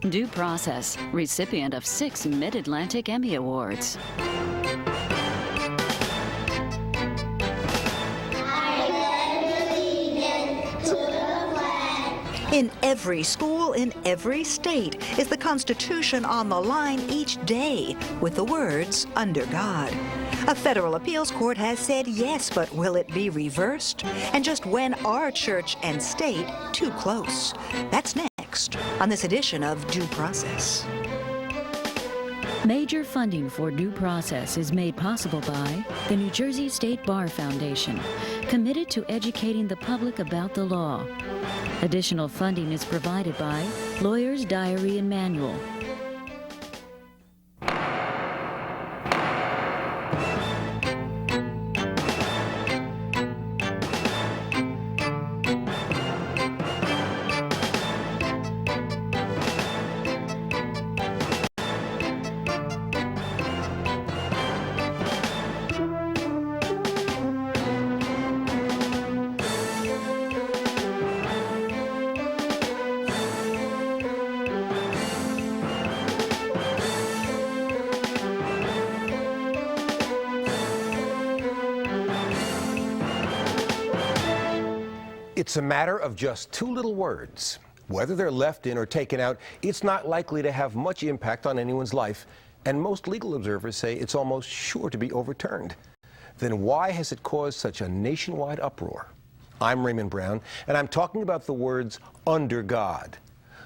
Due Process, recipient of 6 Mid-Atlantic Emmy Awards. In every school, in every state, is the Constitution on the line each day with the words, "Under God." A federal appeals court has said yes, but will it be reversed? And just when are church and state too close? That's next on this edition of Due Process. Major funding for Due Process is made possible by the New Jersey State Bar Foundation, committed to educating the public about the law. Additional funding is provided by Lawyer's Diary and Manual. It's a matter of just 2 little words. Whether they're left in or taken out, it's not likely to have much impact on anyone's life, and most legal observers say it's almost sure to be overturned. Then why has it caused such a nationwide uproar? I'm Raymond Brown, and I'm talking about the words "under God."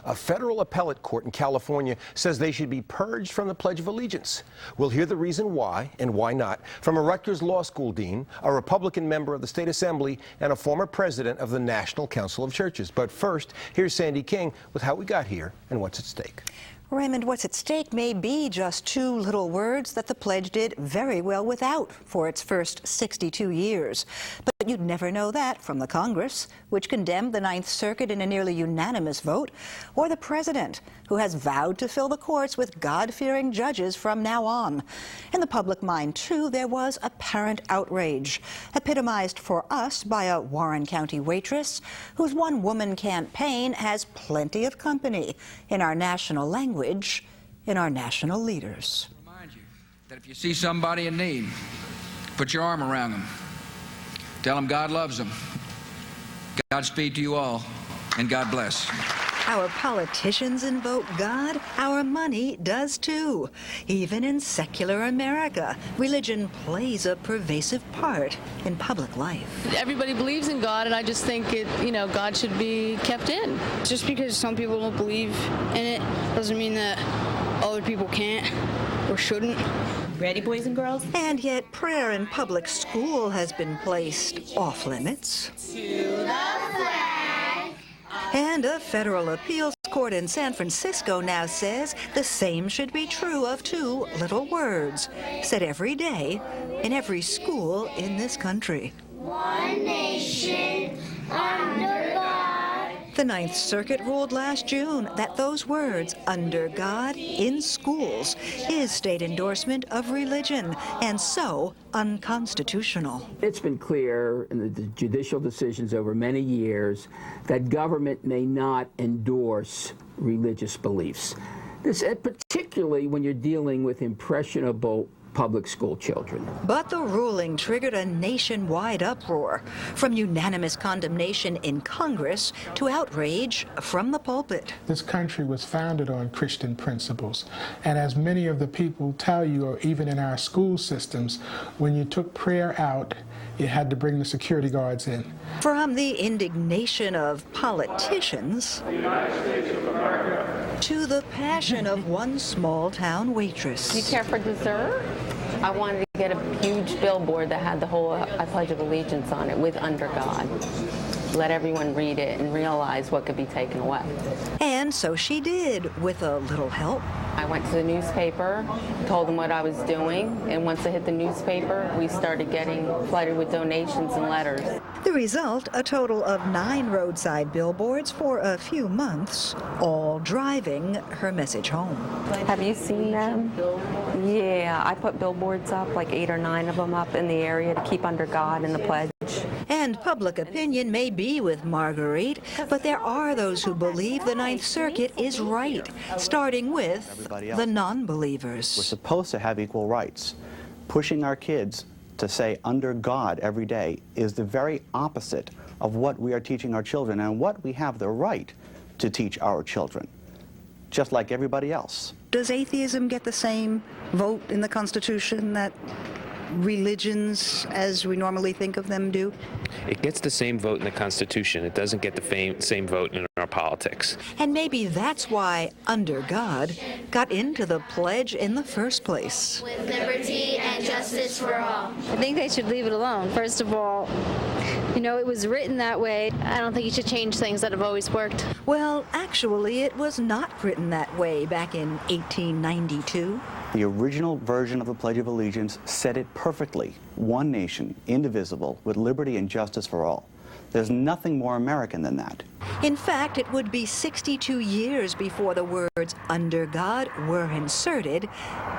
A federal appellate court in California says they should be purged from the Pledge of Allegiance. We'll hear the reason why and why not from a Rutgers Law School dean, a Republican member of the state assembly, and a former president of the National Council of Churches. But first, here's Sandy King with how we got here and what's at stake. Raymond, what's at stake may be just 2 little words that the pledge did very well without for its first 62 years. But you'd never know that from the Congress, which condemned the Ninth Circuit in a nearly unanimous vote, or the president, who has vowed to fill the courts with God-fearing judges from now on. In the public mind, too, there was apparent outrage, epitomized for us by a Warren County waitress whose one-woman campaign has plenty of company in our national language, in our national leaders. Remind you that if you see somebody in need, put your arm around them. Tell them God loves them. Godspeed to you all, and God bless. Our politicians invoke God, our money does too. Even in secular America, religion plays a pervasive part in public life. Everybody believes in God, and I just think God should be kept in. Just because some people don't believe in it doesn't mean that other people can't or shouldn't. Ready, boys and girls? And yet prayer in public school has been placed off limits. To the flag. And a federal appeals court in San Francisco now says the same should be true of 2 little words, said every day in every school in this country. One nation under God. The Ninth Circuit ruled last June that those words, "under God," in schools, is state endorsement of religion, and so unconstitutional. It's been clear in the judicial decisions over many years that government may not endorse religious beliefs. This, particularly when you're dealing with impressionable public school children. But the ruling triggered a nationwide uproar, from unanimous condemnation in Congress to outrage from the pulpit. This country was founded on Christian principles, and as many of the people tell you, or even in our school systems, when you took prayer out, you had to bring the security guards in. From the indignation of politicians to the passion of one small-town waitress. Do you care for dessert? I wanted to get a huge billboard that had the whole I Pledge of Allegiance on it with "Under God." Let everyone read it and realize what could be taken away. And so she did, with a little help. I went to the newspaper, told them what I was doing, and once it hit the newspaper, we started getting flooded with donations and letters. The result, a total of 9 roadside billboards for a few months, all driving her message home. Have you seen them? Yeah, I put billboards up, like 8 or 9 of them up in the area to keep "Under God" in the pledge. And public opinion may be with Marguerite, but there are those who believe the Ninth Circuit is right, starting with the non-believers. We're supposed to have equal rights. Pushing our kids to say under God every day is the very opposite of what we are teaching our children and what we have the right to teach our children, just like everybody else. Does atheism get the same vote in the Constitution that religions, as we normally think of them, do? It gets the same vote in the Constitution. It doesn't get the same vote in our politics. And maybe that's why Under God got into the pledge in the first place. With liberty and justice for all. I think they should leave it alone. First of all, you know, it was written that way. I don't think you should change things that have always worked. Well, actually, it was not written that way back in 1892. The original version of the Pledge of Allegiance said it perfectly. One nation, indivisible, with liberty and justice for all. There's nothing more American than that. In fact, it would be 62 years before the words under God were inserted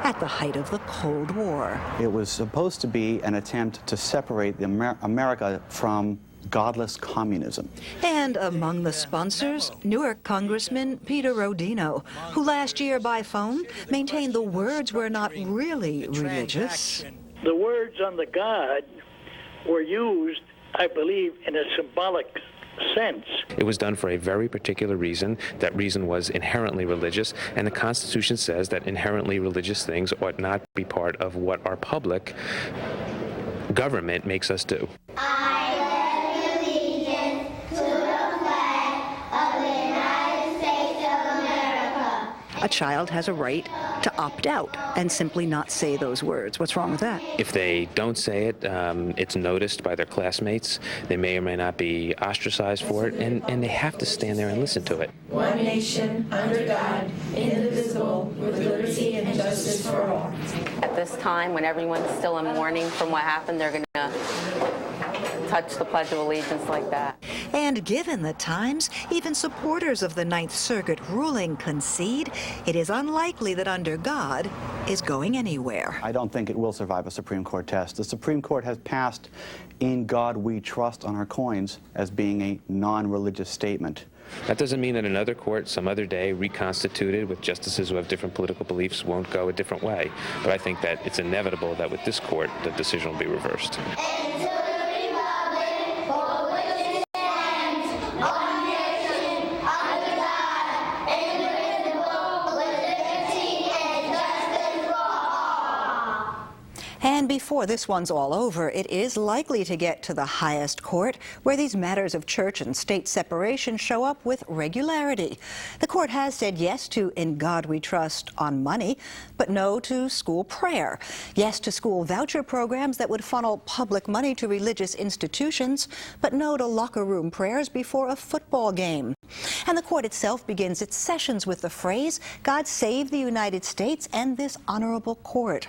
at the height of the Cold War. It was supposed to be an attempt to separate America from godless communism. And among the sponsors, Newark Congressman Peter Rodino, who last year by phone maintained the words were not really religious. The words under God were used, I believe, in a symbolic sense. It was done for a very particular reason. That reason was inherently religious, and the Constitution says that inherently religious things ought not be part of what our public government makes us do. A child has a right to opt out and simply not say those words. What's wrong with that? If they don't say it, it's noticed by their classmates. They may or may not be ostracized for it, and they have to stand there and listen to it. One nation, under God, indivisible, with liberty and justice for all. At this time, when everyone's still in mourning from what happened, they're going to touch the Pledge of Allegiance like that. And given the times, even supporters of the Ninth Circuit ruling concede it is unlikely that under God is going anywhere. I don't think it will survive a Supreme Court test. The Supreme Court has passed "In God We Trust" on our coins as being a non-religious statement. That doesn't mean that another court, some other day, reconstituted with justices who have different political beliefs, won't go a different way. But I think that it's inevitable that with this court, the decision will be reversed. And before this one's all over, it is likely to get to the highest court, where these matters of church and state separation show up with regularity. The court has said yes to "In God We Trust" on money, but no to school prayer. Yes to school voucher programs that would funnel public money to religious institutions, but no to locker room prayers before a football game. And the court itself begins its sessions with the phrase, "God save the United States and this honorable court."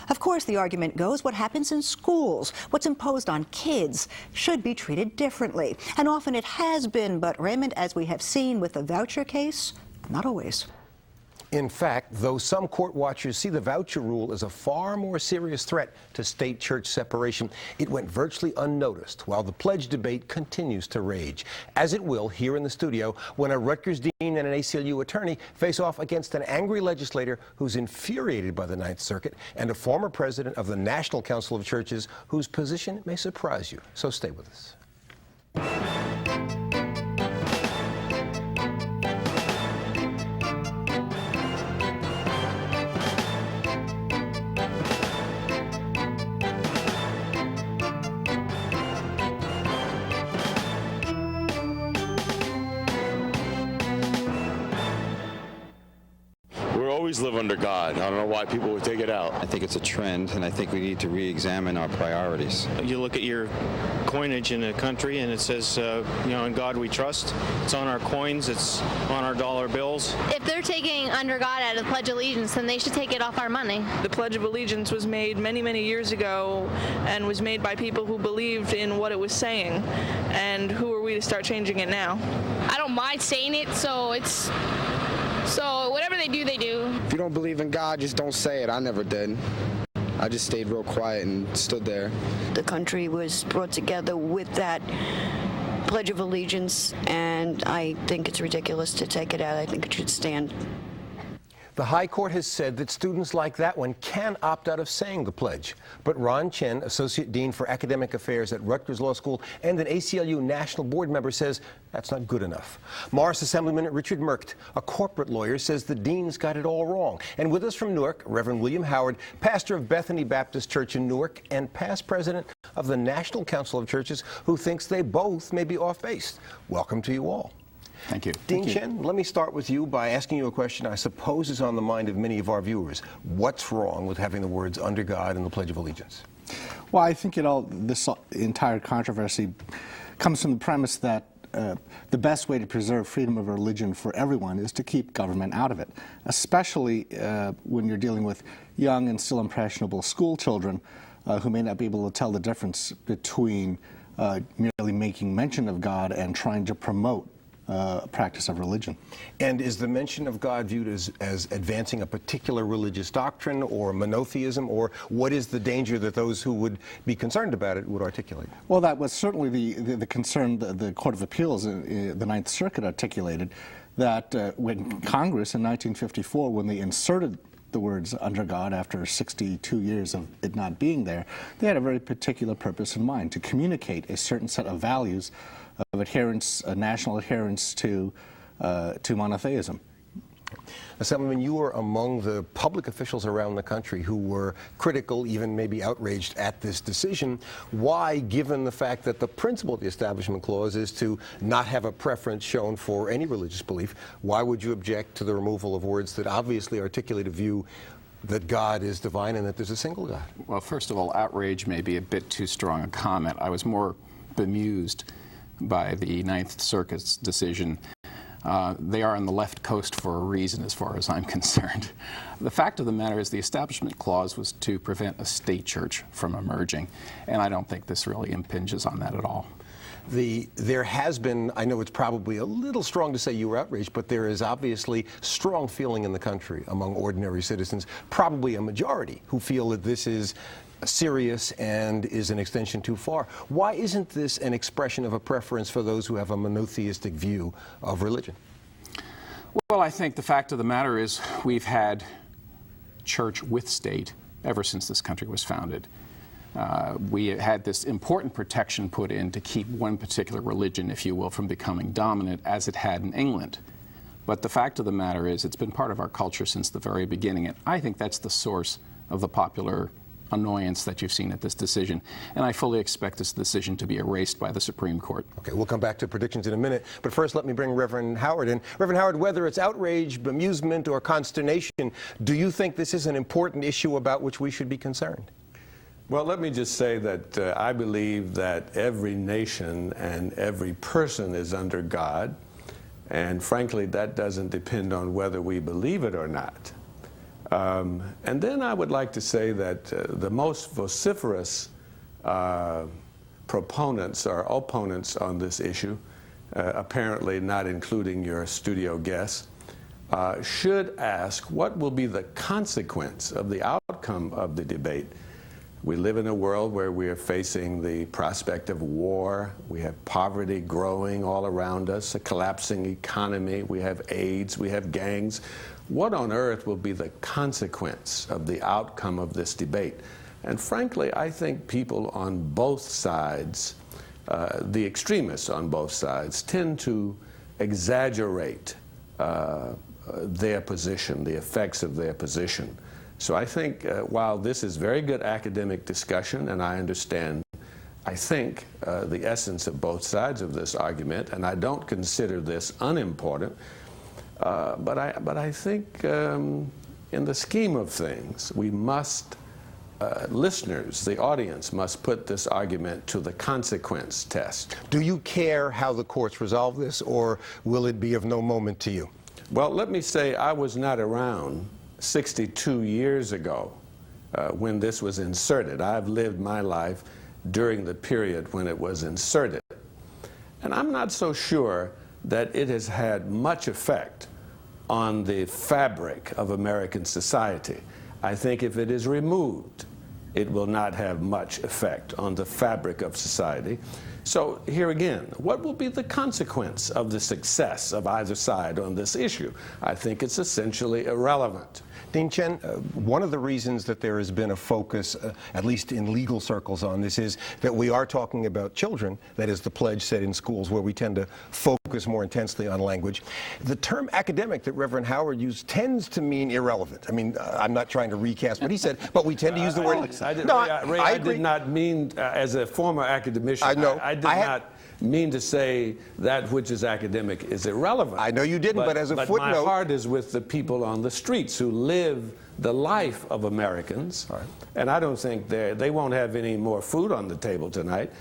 Of course, the argument goes what happens in schools, what's imposed on kids, should be treated differently. And often it has been, but Raymond, as we have seen with the voucher case, not always. In fact, though some court watchers see the voucher rule as a far more serious threat to state-church separation, it went virtually unnoticed while the pledge debate continues to rage, as it will here in the studio when a Rutgers dean and an ACLU attorney face off against an angry legislator who's infuriated by the Ninth Circuit and a former president of the National Council of Churches whose position may surprise you. So stay with us. Live under God. I don't know why people would take it out. I think it's a trend, and I think we need to re-examine our priorities. You look at your coinage in a country, and it says, "In God we trust." It's on our coins. It's on our dollar bills. If they're taking under God out of the Pledge of Allegiance, then they should take it off our money. The Pledge of Allegiance was made many, many years ago, and was made by people who believed in what it was saying. And who are we to start changing it now? I don't mind saying it, so whatever they do, they do. If you don't believe in God, just don't say it. I never did. I just stayed real quiet and stood there. The country was brought together with that Pledge of Allegiance, and I think it's ridiculous to take it out. I think it should stand. The High Court has said that students like that one can opt out of saying the pledge. But Ron Chen, Associate Dean for Academic Affairs at Rutgers Law School and an ACLU National Board member, says that's not good enough. Morris Assemblyman Richard Merkt, a corporate lawyer, says the deans got it all wrong. And with us from Newark, Reverend William Howard, pastor of Bethany Baptist Church in Newark and past president of the National Council of Churches, who thinks they both may be off-base. Welcome to you all. Thank you. Dean Chen, let me start with you by asking you a question I suppose is on the mind of many of our viewers. What's wrong with having the words "under God" in the Pledge of Allegiance? Well, I think this entire controversy comes from the premise that the best way to preserve freedom of religion for everyone is to keep government out of it, especially when you're dealing with young and still impressionable school children who may not be able to tell the difference between merely making mention of God and trying to promote practice of religion. And is the mention of God viewed as advancing a particular religious doctrine or monotheism, or what is the danger that those who would be concerned about it would articulate? Well, that was certainly the concern the Court of Appeals, the Ninth Circuit, articulated, that when Congress in 1954, when they inserted the words "under God" after 62 years of it not being there, they had a very particular purpose in mind, to communicate a certain set of values of adherence, national adherence to monotheism. Assemblyman, you were among the public officials around the country who were critical, even maybe outraged at this decision. Why, given the fact that the principle of the Establishment Clause is to not have a preference shown for any religious belief, why would you object to the removal of words that obviously articulate a view that God is divine and that there's a single God? Well, first of all, outrage may be a bit too strong a comment. I was more bemused by the Ninth Circuit's decision. They are on the left coast for a reason, as far as I'm concerned. The fact of the matter is the Establishment Clause was to prevent a state church from emerging, and I don't think this really impinges on that at all. There has been, I know it's probably a little strong to say you were outraged, but there is obviously strong feeling in the country among ordinary citizens, probably a majority, who feel that this is serious and is an extension too far. Why isn't this an expression of a preference for those who have a monotheistic view of religion? Well, I think the fact of the matter is we've had church with state ever since this country was founded. We had this important protection put in to keep one particular religion, if you will, from becoming dominant, as it had in England. But the fact of the matter is it's been part of our culture since the very beginning, and I think that's the source of the popular annoyance that you've seen at this decision, and I fully expect this decision to be erased by the Supreme Court. Okay, we'll come back to predictions in a minute, but first let me bring Reverend Howard in. Reverend Howard, whether it's outrage, bemusement, or consternation, do you think this is an important issue about which we should be concerned? Well, let me just say that I believe that every nation and every person is under God, and frankly, that doesn't depend on whether we believe it or not. And then I would like to say that the most vociferous proponents or opponents on this issue, apparently not including your studio guests, should ask what will be the consequence of the outcome of the debate. We live in a world where we are facing the prospect of war. We have poverty growing all around us, a collapsing economy. We have AIDS. We have gangs. What on earth will be the consequence of the outcome of this debate? And frankly, I think people on both sides, the extremists on both sides, tend to exaggerate their position, the effects of their position. So I think while this is very good academic discussion, and I understand, I think the essence of both sides of this argument, and I don't consider this unimportant, but I think in the scheme of things, we must, listeners, the audience must put this argument to the consequence test. Do you care how the courts resolve this, or will it be of no moment to you? Well, let me say I was not around 62 years ago when this was inserted. I've lived my life during the period when it was inserted. And I'm not so sure that it has had much effect on the fabric of American society. I think if it is removed, it will not have much effect on the fabric of society. So here again, what will be the consequence of the success of either side on this issue? I think it's essentially irrelevant. Dean Chen, one of the reasons that there has been a focus, at least in legal circles, on this is that we are talking about children. That is the pledge set in schools, where we tend to focus more intensely on language. The term academic that Reverend Howard used tends to mean irrelevant. I mean, I'm not trying to recast what he said, but we tend to use the word. I did not mean, as a former academician, I know. I did not mean to say that which is academic is irrelevant. I know you didn't, but as a footnote. My heart is with the people on the streets who live the life of Americans. Right. And I don't think they won't have any more food on the table tonight,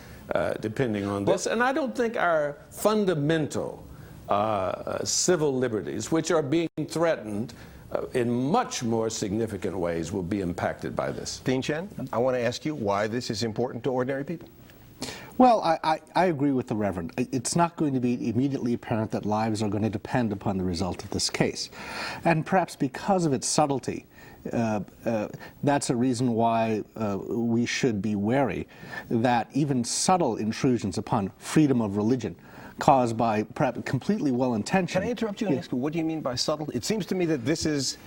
depending on this. And I don't think our fundamental civil liberties, which are being threatened in much more significant ways, will be impacted by this. Dean Chen, I want to ask you why this is important to ordinary people. Well, I agree with the Reverend. It's not going to be immediately apparent that lives are going to depend upon the result of this case. And perhaps because of its subtlety, that's a reason why we should be wary that even subtle intrusions upon freedom of religion caused by perhaps completely well-intentioned. Can I interrupt you and ask you, what do you mean by subtle? It seems to me that this is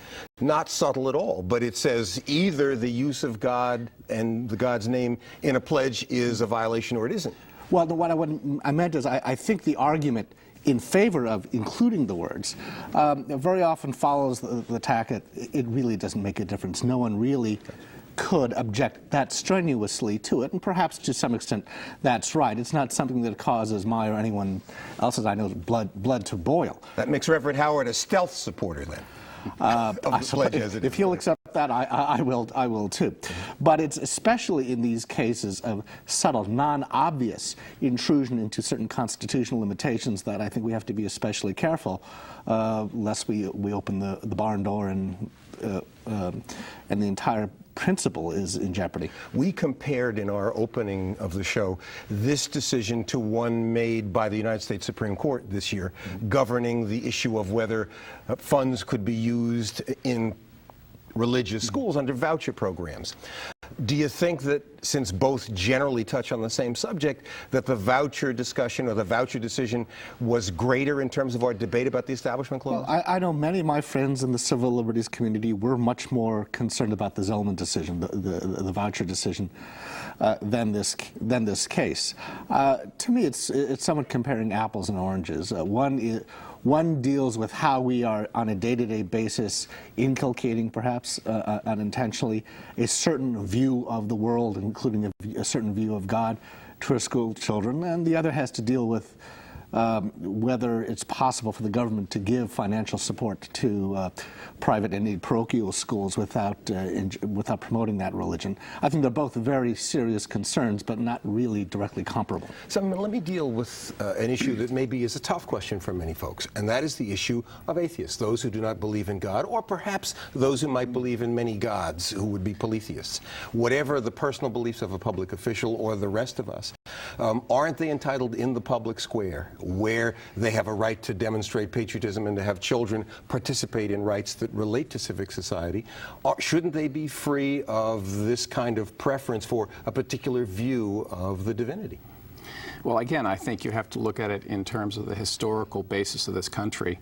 not subtle at all, but it says either the use of God and the God's name in a pledge is a violation or it isn't. Well, what I meant is I think the argument in favor of including the words very often follows the tack that it really doesn't make a difference. No one really could object that strenuously to it, and perhaps to some extent that's right. It's not something that causes my or anyone else's, I know, blood to boil. That makes Reverend Howard a stealth supporter then. If he'll accept that, I will too. But it's especially in these cases of subtle, non-obvious intrusion into certain constitutional limitations that I think we have to be especially careful, lest we open the barn door and the entire principle is in jeopardy. We compared in our opening of the show this decision to one made by the United States Supreme Court this year, governing the issue of whether funds could be used in religious schools under voucher programs. Do you think that, since both generally touch on the same subject, that the voucher discussion or the voucher decision was greater in terms of our debate about the Establishment Clause? Well, I know many of my friends in the civil liberties community were much more concerned about the Zellman decision, the voucher decision, than this case. To me, it's somewhat comparing apples and oranges. One deals with how we are, on a day-to-day basis, inculcating, perhaps unintentionally, a certain view of the world, including a certain view of God, to our school children, and the other has to deal with whether it's possible for the government to give financial support to private and parochial schools without promoting that religion. I think they're both very serious concerns, but not really directly comparable. So let me deal with an issue that maybe is a tough question for many folks, and that is the issue of atheists, those who do not believe in God, or perhaps those who might believe in many gods, who would be polytheists. Whatever the personal beliefs of a public official or the rest of us, aren't they entitled in the public square, where they have a right to demonstrate patriotism and to have children participate in rights that relate to civic society, shouldn't they be free of this kind of preference for a particular view of the divinity? Well, again, I think you have to look at it in terms of the historical basis of this country.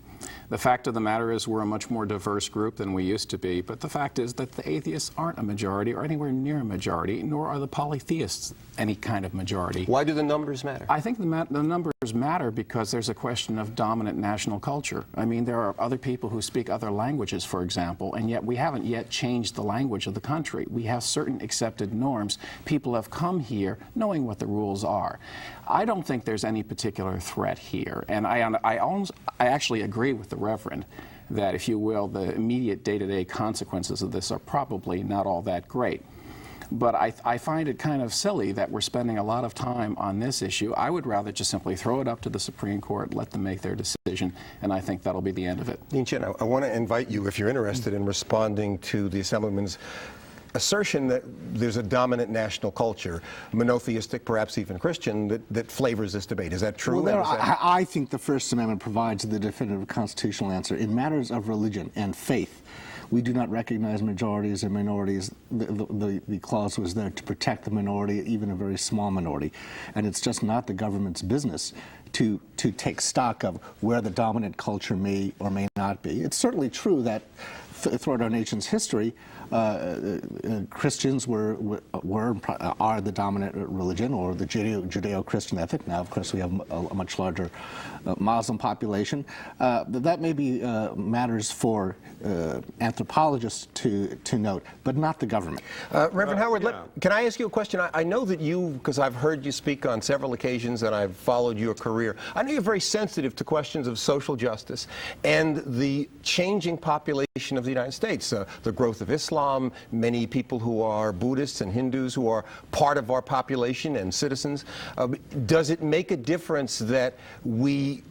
The fact of the matter is we're a much more diverse group than we used to be, but the fact is that the atheists aren't a majority or anywhere near a majority, nor are the polytheists any kind of majority. Why do the numbers matter? I think the numbers matter because there's a question of dominant national culture. I mean, there are other people who speak other languages, for example, and yet we haven't yet changed the language of the country. We have certain accepted norms. People have come here knowing what the rules are. I don't think there's any particular threat here, and I actually agree with the Reverend that, if you will, the immediate day-to-day consequences of this are probably not all that great. But I find it kind of silly that we're spending a lot of time on this issue. I would rather just simply throw it up to the Supreme Court, let them make their decision, and I think that'll be the end of it. Dean Chen, I want to invite you, if you're interested in responding to the Assemblyman's assertion that there's a dominant national culture, monotheistic, perhaps even Christian, that flavors this debate. Is that true? Well, I think the First Amendment provides the definitive constitutional answer. In matters of religion and faith, we do not recognize majorities and minorities. The clause was there to protect the minority, even a very small minority. And it's just not the government's business to take stock of where the dominant culture may or may not be. It's certainly true that throughout our nation's history, Christians are the dominant religion, or the Judeo-Christian ethic. Now, of course, we have a much larger Muslim population. That may be matters for anthropologists to note, but not the government. Reverend Howard, can I ask you a question? I know that you, because I've heard you speak on several occasions and I've followed your career, I know you're very sensitive to questions of social justice and the changing population of the United States, the growth of Islam, many people who are Buddhists and Hindus who are part of our population and citizens. Does it make a difference that we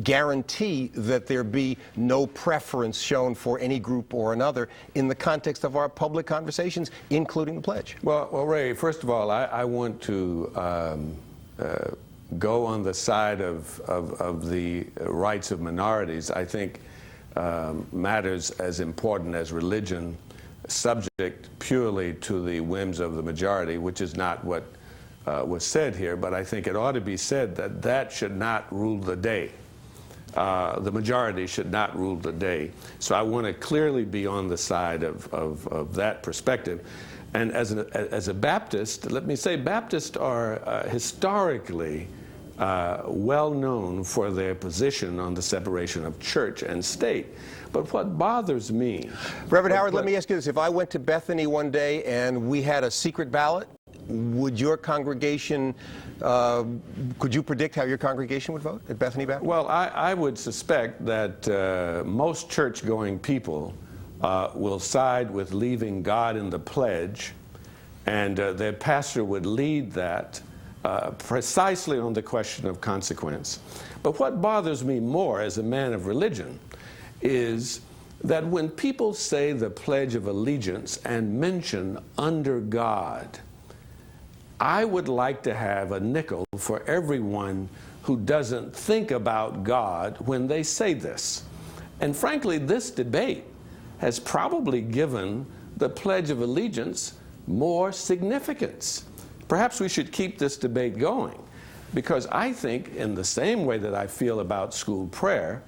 guarantee that there be no preference shown for any group or another in the context of our public conversations, including the pledge? Well, Ray, first of all, I want to go on the side of the rights of minorities. I think matters as important as religion, subject purely to the whims of the majority, which is not what was said here, but I think it ought to be said that that should not rule the day. The majority should not rule the day. So I want to clearly be on the side of that perspective. And as a Baptist, let me say Baptists are historically well known for their position on the separation of church and state. But what bothers me... Reverend Howard, let me ask you this. If I went to Bethany one day and we had a secret ballot, would your congregation, could you predict how your congregation would vote at Bethany Baptist? Well, I would suspect that most church-going people will side with leaving God in the pledge, and their pastor would lead that precisely on the question of consequence. But what bothers me more as a man of religion is that when people say the Pledge of Allegiance and mention under God, I would like to have a nickel for everyone who doesn't think about God when they say this. And frankly, this debate has probably given the Pledge of Allegiance more significance. Perhaps we should keep this debate going, because I think, in the same way that I feel about school prayer,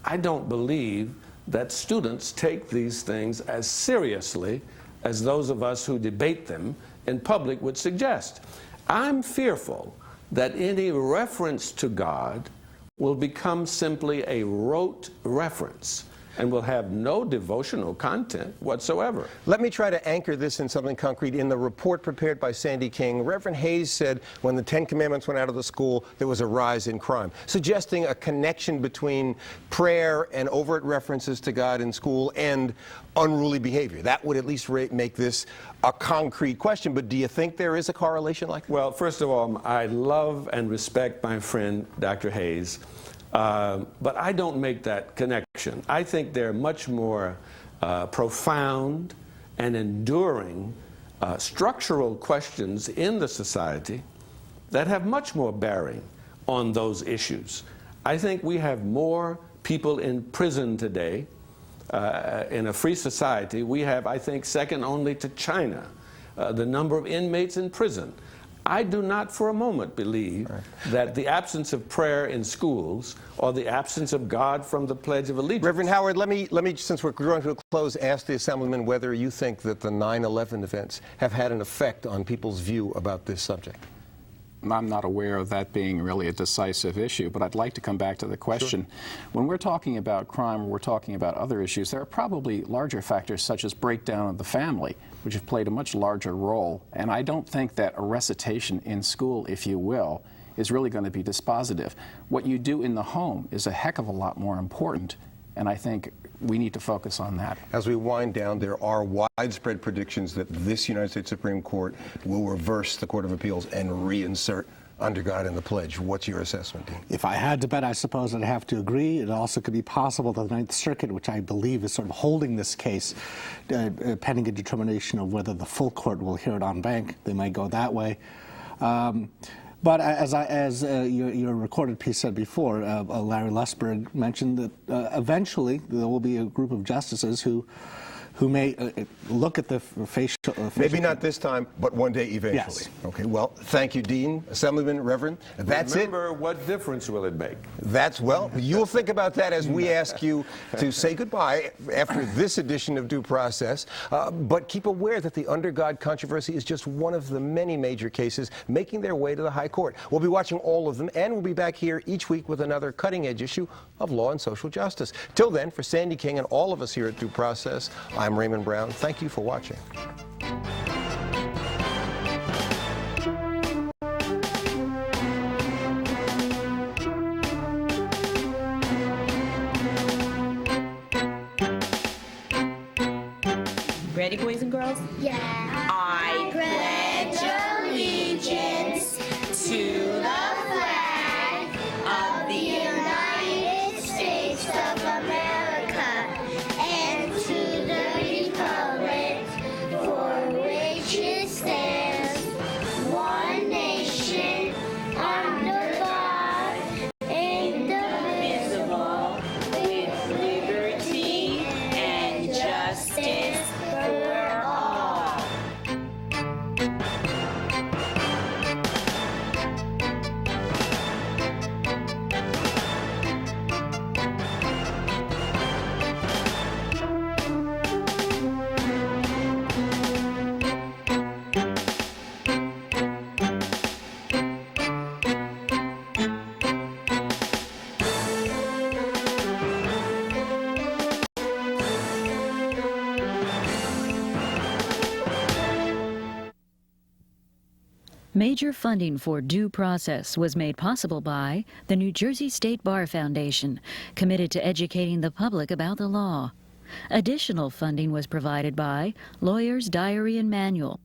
I don't believe that students take these things as seriously as those of us who debate them in public would suggest. I'm fearful that any reference to God will become simply a rote reference and will have no devotional content whatsoever. Let me try to anchor this in something concrete. In the report prepared by Sandy King, Reverend Hayes said when the Ten Commandments went out of the school, there was a rise in crime, suggesting a connection between prayer and overt references to God in school and unruly behavior. That would at least make this a concrete question, but do you think there is a correlation like that? Well, first of all, I love and respect my friend Dr. Hayes. But I don't make that connection. I think there are much more profound and enduring structural questions in the society that have much more bearing on those issues. I think we have more people in prison today. In a free society, we have, I think, second only to China, the number of inmates in prison. I do not for a moment believe that the absence of prayer in schools or the absence of God from the Pledge of Allegiance. Reverend Howard, let me, since we're going to a close, ask the Assemblyman whether you think that the 9/11 events have had an effect on people's view about this subject. I'm not aware of that being really a decisive issue, but I'd like to come back to the question. Sure. When we're talking about crime or we're talking about other issues, there are probably larger factors such as breakdown of the family, which have played a much larger role. And I don't think that a recitation in school, if you will, is really going to be dispositive. What you do in the home is a heck of a lot more important, and I think we need to focus on that. As we wind down, there are widespread predictions that this United States Supreme Court will reverse the Court of Appeals and reinsert under God in the Pledge. What's your assessment, Dean? If I had to bet, I suppose I'd have to agree. It also could be possible that the Ninth Circuit, which I believe is sort of holding this case, pending a determination of whether the full court will hear it en banc, they might go that way. But as your recorded piece said before, Larry Lusberg mentioned that eventually there will be a group of justices who may look at the facial... Maybe not this time, but one day eventually. Yes. Okay, well, thank you, Dean, Assemblyman, Reverend. That's Remember, what difference will it make? Well, you'll think about that as we ask you to say goodbye after this edition of Due Process. But keep aware that the Under God controversy is just one of the many major cases making their way to the High Court. We'll be watching all of them, and we'll be back here each week with another cutting-edge issue of law and social justice. Till then, for Sandy King and all of us here at Due Process, I'm Raymond Brown. Thank you for watching. Ready, boys and girls? Yeah. I pledge allegiance to the flag of the United States of America and to the republic for which it stands, one nation, under God, indivisible, with liberty and justice for all. Major funding for Due Process was made possible by the New Jersey State Bar Foundation, committed to educating the public about the law. Additional funding was provided by Lawyer's Diary and Manual,